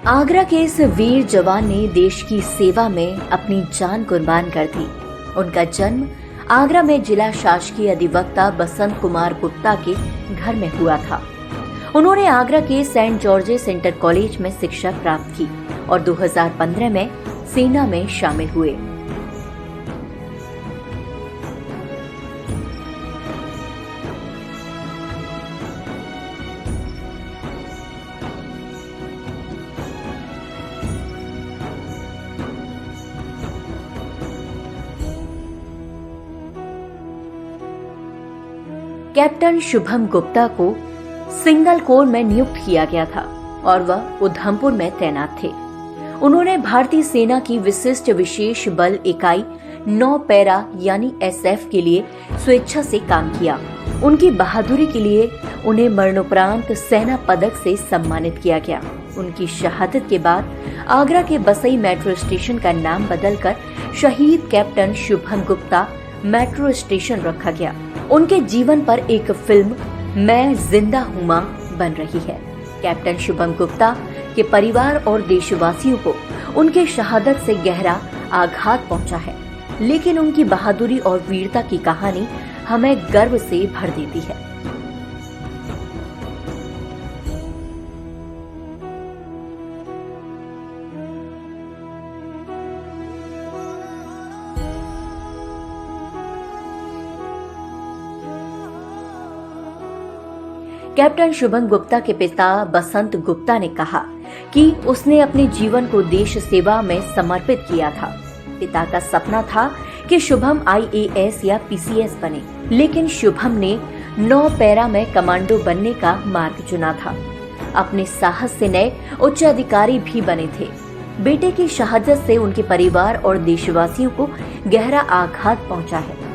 आगरा के इस वीर जवान ने देश की सेवा में अपनी जान कुर्बान कर दी। उनका जन्म आगरा में जिला शासकीय अधिवक्ता बसंत कुमार गुप्ता के घर में हुआ था। उन्होंने आगरा के सेंट जॉर्जेस इंटर कॉलेज में शिक्षा प्राप्त की और 2015 में सेना में शामिल हुए। कैप्टन शुभम गुप्ता को सिंगल कोर में नियुक्त किया गया था और वह उधमपुर में तैनात थे। उन्होंने भारतीय सेना की विशिष्ट विशेष बल इकाई 9 पैरा यानी SF के लिए स्वेच्छा से काम किया। उनकी बहादुरी के लिए उन्हें मरणोपरांत सेना पदक से सम्मानित किया गया। उनकी शहादत के बाद आगरा के बसई मेट्रो स्टेशन का नाम बदलकर शहीद captain Shubham Gupta metro station रखा गया। उनके जीवन पर एक फिल्म मैं जिंदा हूं मां बन रही है। कैप्टन शुभम गुप्ता के परिवार और देशवासियों को उनके शहादत से गहरा आघात पहुंचा है, लेकिन उनकी बहादुरी और वीरता की कहानी हमें गर्व से भर देती है। कैप्टन शुभम गुप्ता के पिता बसंत गुप्ता ने कहा कि उसने अपने जीवन को देश सेवा में समर्पित किया था। पिता का सपना था कि शुभम IAS या PCS बने, लेकिन शुभम ने 9 पैरा में कमांडो बनने का मार्ग चुना था। अपने साहस से नए उच्च अधिकारी भी बने थे। बेटे की शहादत से उनके परिवार और देशवासियों को गहरा आघात पहुंचा है।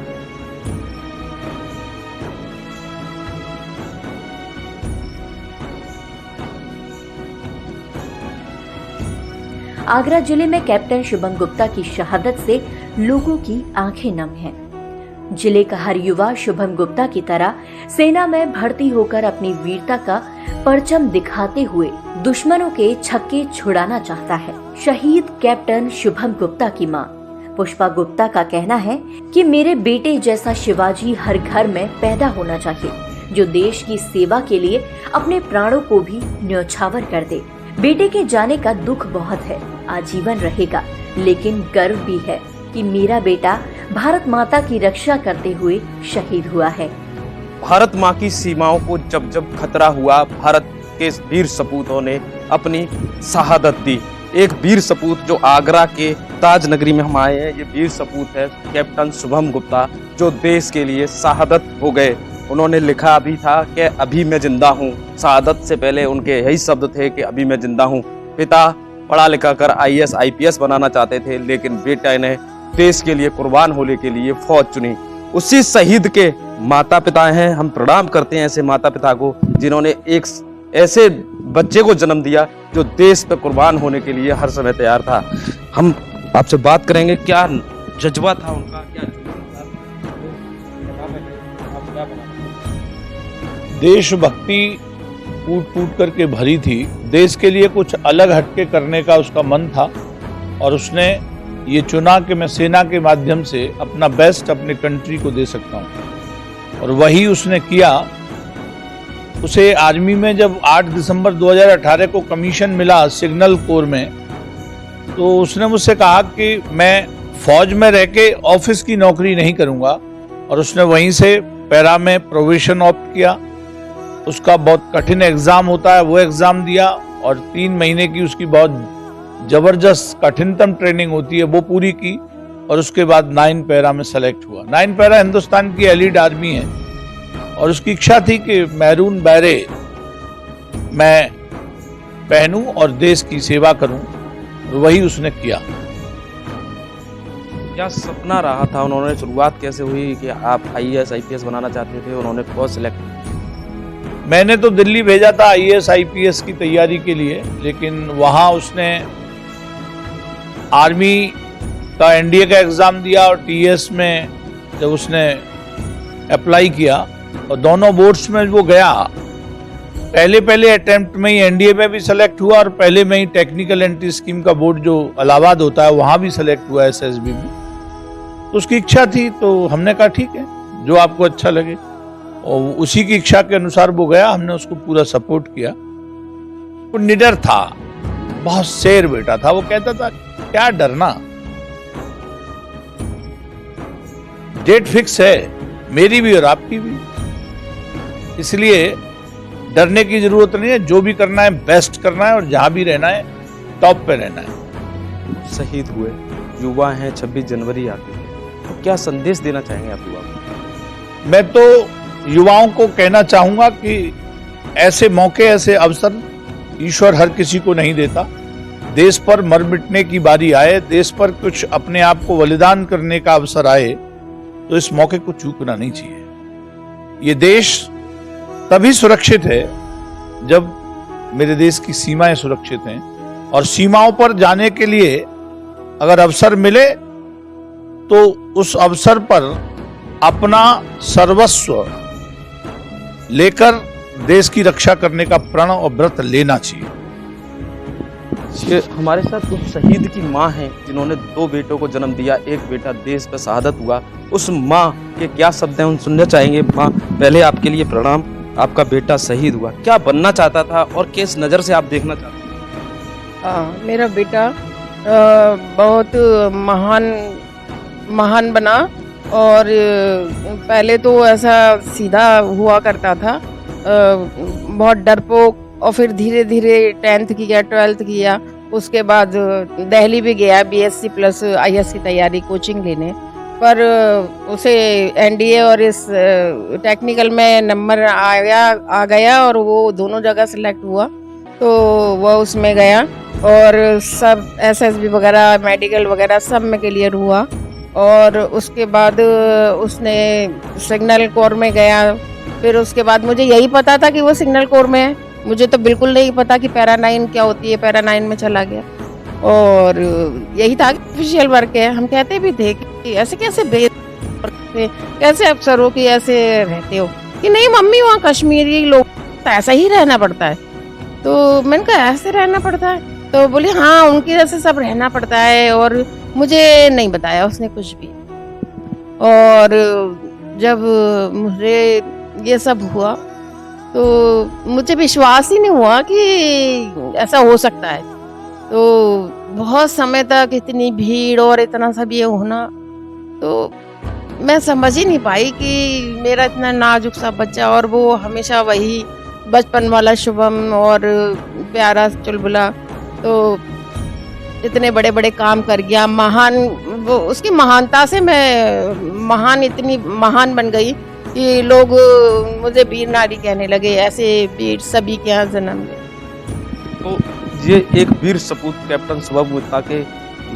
आगरा जिले में कैप्टन शुभम गुप्ता की शहादत से लोगों की आंखें नम हैं। जिले का हर युवा शुभम गुप्ता की तरह सेना में भर्ती होकर अपनी वीरता का परचम दिखाते हुए दुश्मनों के छक्के छुड़ाना चाहता है। शहीद कैप्टन शुभम गुप्ता की मां पुष्पा गुप्ता का कहना है कि मेरे बेटे जैसा शिवाजी हर घर में पैदा होना चाहिए, जो देश की सेवा के लिए अपने प्राणों को भी न्यौछावर कर दे। बेटे के जाने का दुख बहुत है, आजीवन रहेगा, लेकिन गर्व भी है कि मेरा बेटा भारत माता की रक्षा करते हुए शहीद हुआ है। भारत माँ की सीमाओं को जब जब खतरा हुआ, भारत के वीर सपूतों ने अपनी शहादत दी। एक वीर सपूत जो आगरा के ताज नगरी में हम आए हैं, ये वीर सपूत है कैप्टन शुभम गुप्ता, जो देश के लिए शहादत हो गए। उन्होंने लिखा भी था कि अभी मैं जिंदा हूँ। शहादत से पहले उनके यही शब्द थे कि अभी मैं जिंदा हूँ। पिता पढ़ा लिखा कर IAS IPS बनाना चाहते थे, लेकिन बेटा ने देश के लिए कुर्बान होने के लिए फौज चुनी। उसी शहीद के माता पिता हैं। हम प्रणाम करते हैं ऐसे माता पिता को, जिन्होंने एक ऐसे बच्चे को जन्म दिया जो देश पे कुर्बान होने के लिए हर समय तैयार था। हम आपसे बात करेंगे, क्या जज्बा था उनका, क्या देशभक्ति फूट फूट करके भरी थी। देश के लिए कुछ अलग हटके करने का उसका मन था और उसने ये चुना कि मैं सेना के माध्यम से अपना बेस्ट अपने कंट्री को दे सकता हूँ, और वही उसने किया। उसे आर्मी में जब 8 दिसंबर 2018 को कमीशन मिला सिग्नल कोर में, तो उसने मुझसे कहा कि मैं फौज में रह के ऑफिस की नौकरी नहीं करूँगा, और उसने वहीं से पैरा में प्रोविजन ऑप्ट किया। उसका बहुत कठिन एग्जाम होता है, वो एग्जाम दिया और 3 महीने की उसकी बहुत जबरदस्त कठिनतम ट्रेनिंग होती है, वो पूरी की, और उसके बाद 9 पैरा में सेलेक्ट हुआ। 9 पैरा हिंदुस्तान की एलीट आर्मी है, और उसकी इच्छा थी कि मैरून बैरे मैं पहनूं और देश की सेवा करूं, और वही उसने किया। क्या सपना रहा था? उन्होंने शुरुआत कैसे हुई कि आप IAS IPS बनाना चाहते थे? उन्होंने कौन सिलेक्ट? मैंने तो दिल्ली भेजा था IAS IPS की तैयारी के लिए, लेकिन वहाँ उसने आर्मी का NDA का एग्ज़ाम दिया और TS में जब उसने अप्लाई किया और दोनों बोर्ड्स में वो गया पहले अटेम्प्ट में ही एनडीए में भी सेलेक्ट हुआ और पहले में ही टेक्निकल एंट्री स्कीम का बोर्ड जो इलाहाबाद होता है वहां भी सेलेक्ट हुआ एसएसबी में। तो उसकी इच्छा थी, तो हमने कहा ठीक है, जो आपको अच्छा लगे, और उसी की इच्छा के अनुसार वो गया। हमने उसको पूरा सपोर्ट किया। वो निडर था, बहुत शेर बेटा था। वो कहता था क्या डरना, डेट फिक्स है मेरी भी और आपकी भी, इसलिए डरने की जरूरत नहीं है। जो भी करना है बेस्ट करना है और जहां भी रहना है टॉप पे रहना है। शहीद हुए युवा हैं, 26 जनवरी आती है, तो क्या संदेश देना चाहेंगे आप युवा को? मैं तो युवाओं को कहना चाहूंगा कि ऐसे मौके, ऐसे अवसर ईश्वर हर किसी को नहीं देता। देश पर मर मिटने की बारी आए, देश पर कुछ अपने आप को बलिदान करने का अवसर आए, तो इस मौके को चूकना नहीं चाहिए। ये देश तभी सुरक्षित है जब मेरे देश की सीमाएं सुरक्षित हैं, और सीमाओं पर जाने के लिए अगर अवसर मिले तो उस अवसर पर अपना सर्वस्व लेकर देश की रक्षा करने का प्रण और व्रत लेना चाहिए। ये हमारे साथ कुछ शहीद की माँ हैं जिन्होंने 2 बेटों को जन्म दिया, एक बेटा देश पे शहादत हुआ। उस माँ के क्या शब्द हैं उन सुनना चाहेंगे। माँ, पहले आपके लिए प्रणाम। आपका बेटा शहीद हुआ, क्या बनना चाहता था और किस नज़र से आप देखना चाहते हैं? मेरा बेटा बहुत महान बना, और पहले तो ऐसा सीधा हुआ करता था, बहुत डरपोक, और फिर धीरे धीरे 10th किया, 12th किया, उसके बाद दिल्ली भी गया बीएससी प्लस आईएएस की तैयारी कोचिंग लेने, पर उसे एनडीए और इस टेक्निकल में नंबर आ गया और वो दोनों जगह सेलेक्ट हुआ, तो वह उसमें गया और सब एसएसबी वगैरह मेडिकल वगैरह सब में क्लियर हुआ। और उसके बाद उसने सिग्नल कोर में गया। फिर उसके बाद मुझे यही पता था कि वो सिग्नल कोर में है, मुझे तो बिल्कुल नहीं पता कि पैरा 9 क्या होती है। पैरा 9 में चला गया और यही था ऑफिशियल वर्क है। हम कहते भी थे कि ऐसे कैसे अफसर हो कि ऐसे रहते हो, कि नहीं मम्मी वहाँ कश्मीरी लोग तो ऐसा ही रहना पड़ता है। तो मैंने कहा ऐसे रहना पड़ता है? तो बोली हाँ उनकी जैसे सब रहना पड़ता है, और मुझे नहीं बताया उसने कुछ भी। और जब मुझे ये सब हुआ तो मुझे विश्वास ही नहीं हुआ कि ऐसा हो सकता है। तो बहुत समय तक इतनी भीड़ और इतना सब ये होना, तो मैं समझ ही नहीं पाई कि मेरा इतना नाजुक सा बच्चा, और वो हमेशा वही बचपन वाला शुभम और प्यारा चुलबुला, तो इतने बड़े बड़े काम कर गया, महान। वो उसकी महानता से मैं इतनी महान बन गई कि लोग मुझे वीर नारी कहने लगे। ऐसे वीर सभी के यहाँ जन्म ले। तो ये एक वीर सपूत कैप्टन शुभम गुप्ता के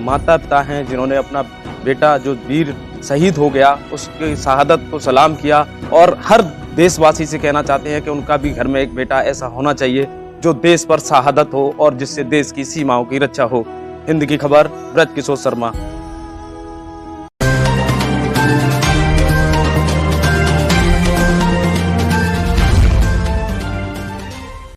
माता पिता हैं जिन्होंने अपना बेटा जो वीर शहीद हो गया उसकी शहादत को सलाम किया, और हर देशवासी से कहना चाहते हैं कि उनका भी घर में एक बेटा ऐसा होना चाहिए जो देश पर शहादत हो और जिससे देश की सीमाओं की रक्षा हो। हिंद की खबर, ब्रज किशोर शर्मा।